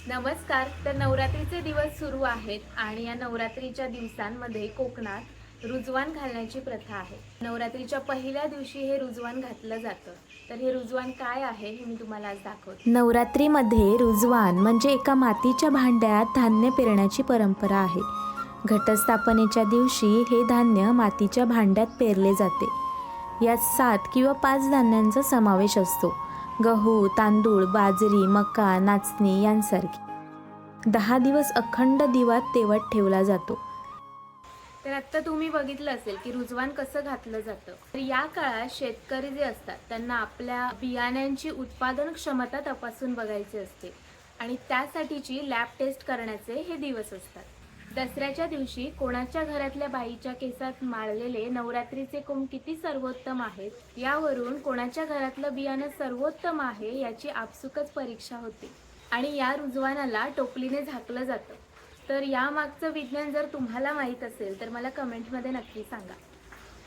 नमस्कार. तर नवरात्रीचे दिवस सुरू आहेत आणि या नवरात्रीच्या दिवसांमध्ये कोकणात रुजवान घालण्याची प्रथा आहे. नवरात्रीच्या पहिल्या दिवशी हे रुजवान घातलं जातं. तर हे रुजवान काय आहे हे मी तुम्हाला आज दाखवते. नवरात्रीमध्ये रुजवान म्हणजे एका मातीच्या भांड्यात धान्य पेरण्याची परंपरा आहे. घटस्थापनेच्या दिवशी हे धान्य मातीच्या भांड्यात पेरले जाते. यात 7 किंवा 5 धान्यांचा समावेश असतो. गहू, तांदूळ, बाजरी, मका, नाचणी यांसारखी. 10 दिवस अखंड दिवा तेवत ठेवला जातो. तर आत्ता तुम्ही बघितलं असेल की रुजवान कसं घातलं जातं. तर या काळात शेतकरी जे असतात त्यांना आपल्या बियाण्यांची उत्पादन क्षमता तपासून बघायची असते आणि त्यासाठीची लॅब टेस्ट करण्याचे हे दिवस असतात. दसऱ्याच्या दिवशी कोणाच्या घरातल्या बाईच्या केसात माळलेले नवरात्रीचे कोंब किती सर्वोत्तम आहेत यावरून कोणाच्या घरातलं बियाणं सर्वोत्तम आहे याची आपसुकच परीक्षा होते आणि या रुजवानाला टोपलीने झाकलं जातं. तर यामागचं विज्ञान जर तुम्हाला माहीत असेल तर मला कमेंटमध्ये नक्की सांगा.